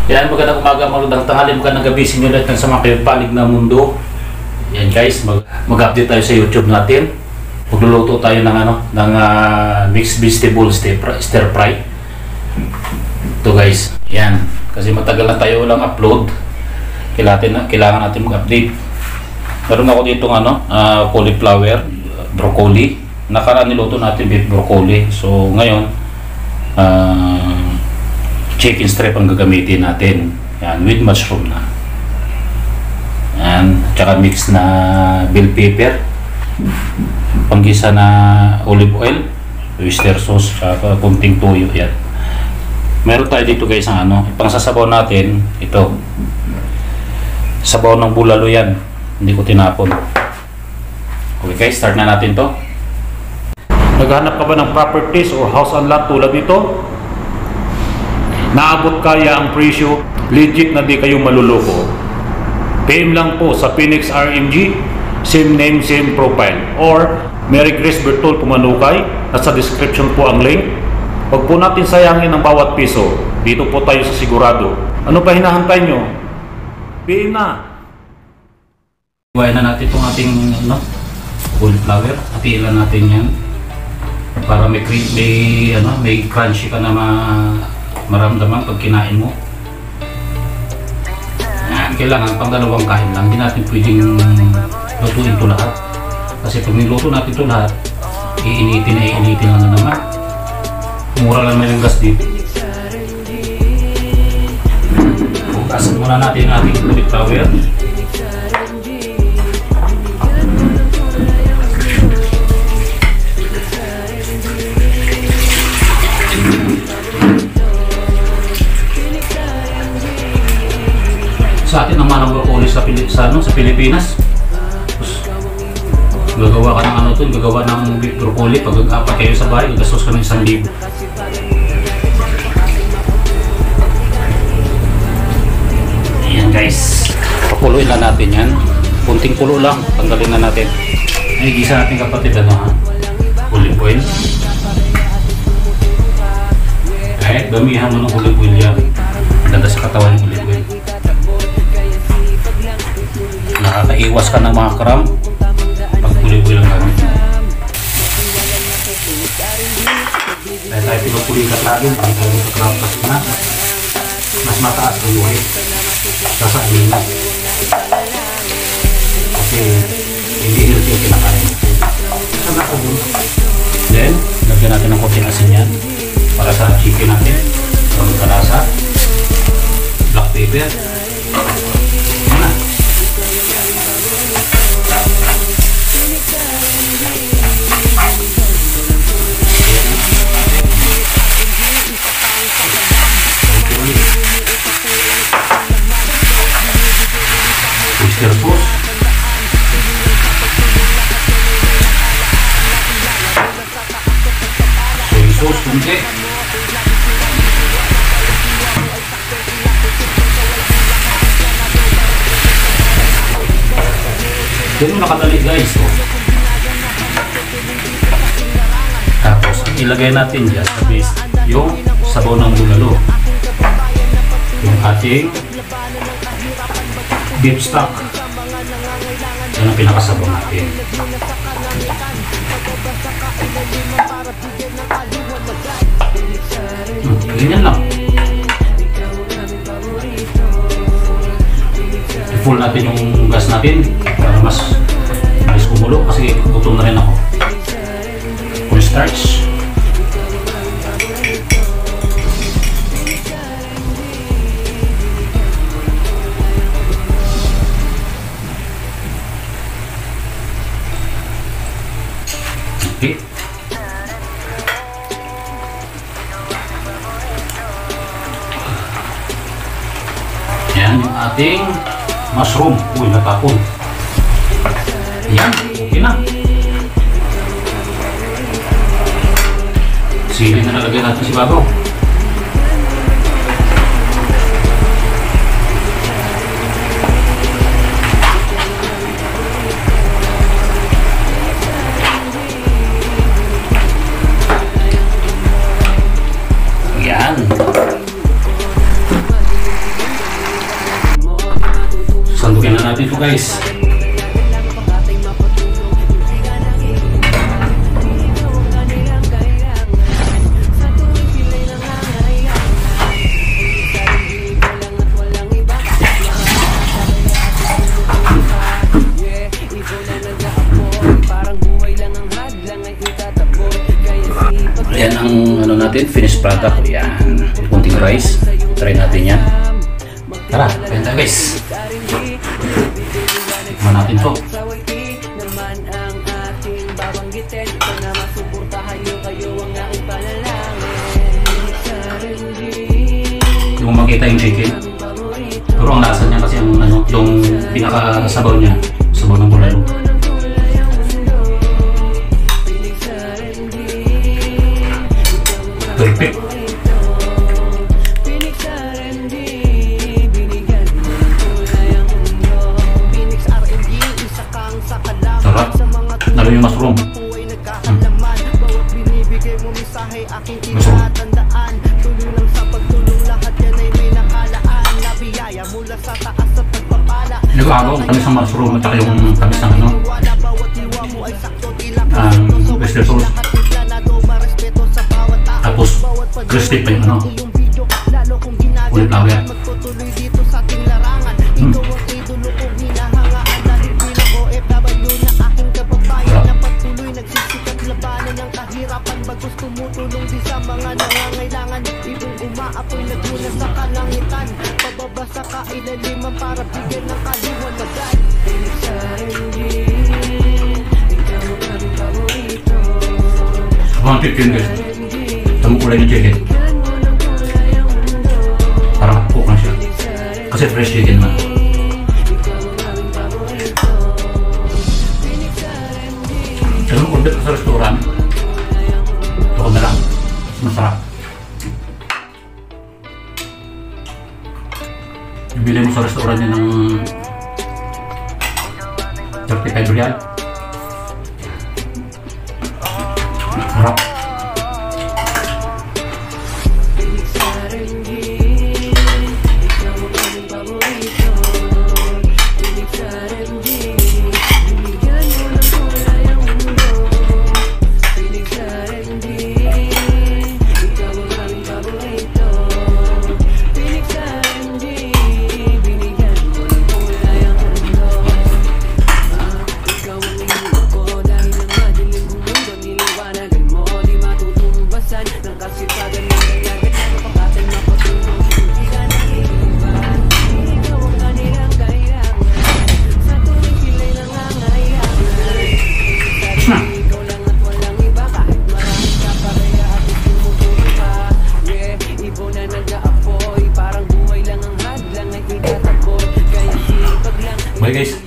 Yan, magandang umaga, magandang tanghali, magandang gabi sa inyo lahat ng sa mga palig na mundo. Yan guys, mag-update tayo sa YouTube natin. Magluluto tayo ng mixed vegetable stir fry. Ito guys, yan. Kasi matagal na tayo walang upload. Kailangan natin mag-update. Meron ako dito cauliflower, broccoli. Nakaraan niluto natin beef broccoli. So ngayon, chicken strip ang gagamitin natin. Yan, with mushroom na. Yan, tsaka mix na bell pepper. Panggisa na olive oil, oyster sauce, tsaka kunting toyo. Yan. Meron tayo dito guys ang pang sasabaw natin, ito. Sabaw ng bulalo yan. Hindi ko tinapon. Okay guys, start na natin to. Naghahanap ka ba ng properties or house and lot tulad nito? Naabot kaya ang presyo, legit na di kayo maluloko. PM lang po sa Phoenix RMG, same name, same profile. Or Mary Grace Bertol Pumanukay, nasa description po ang link. Huwag po natin sayangin ang bawat piso. Dito po tayo sa sigurado. Ano pa hinahantay nyo? PM na! Iwain na natin itong ating cauliflower. Hatiilan natin yan. Para may crunchy ka na maramdaman pag kinain mo. Yan, kailangan pang dalawang kain lang. Hindi natin pwedeng lutuin ito lahat. Kasi pag niluto natin ito lahat, iinitin na naman. Mura lang may yung gas dito. Bukasan muna natin ang ating cauliflower. Sa atin naman ang broccoli sa Pilipinas. Tapos, gagawa ka ng gagawa ng beef broccoli. Pag apat kayo sa bahay, gastos ka ng 1,000. Ayan guys, pakuluin lang natin yan. Kunting kulo lang, tanggalin na natin. Ay, gisa natin kapatid olive oil. Kahit damihan mo ng olive oil yan, ganda sa katawan ng olive oil. Nakakaiwas ka ng mga kram pag puli-puli lang namin. Dahil tayo pinupuli-kat lagi, hindi tayo magkakram kasi mas mataas ang luhi sa init. Kasi hindi healthy yung kinakain. Then, lagyan natin ng konting asin yan para sa chicken natin. Para magkalasa. Black pepper. Yan na. Oyster sauce. Soy sauce kunti. Ganun nakadali guys. Tapos ilagay natin dyan sa base yung sabaw ng bulalo. Yung ating beef stock. Yan ang pinakasabaw natin. Ganyan lang. I-full natin yung gas natin para mas kumulo kasi gutom na rin ako. Cornstarch. Okay. Yan yung ating mushroom. Uy, natapon. Yan, okay na. Sili na nalagay natin si babaw. ito guys. Ayan ang ano natin, finished product. Ayan, kunting rice. Try natin yan. Tara, ayan tayo guys. Tikman natin to. Yung makita yung chicken. Pero ang lasa niya kasi yung, ano, yung pinakasabaw niya. Sabaw ng bulalo. Perfect. Sarap. Lalo yung mushroom. Mushroom. Nag-aagaw kami sa mushroom at saka yung tamis ng ano, oyster sauce. Tapos crispy pa yung ano, cauliflower. Ang chicken guys, sama kulay ng chicken. Parang cook na siya kasi fresh chicken na. Pero order ka sa restaurant, ito ko na lang, masarap. Bibili mo sa restaurant niya ng 35 real. Sarap. Bye guys.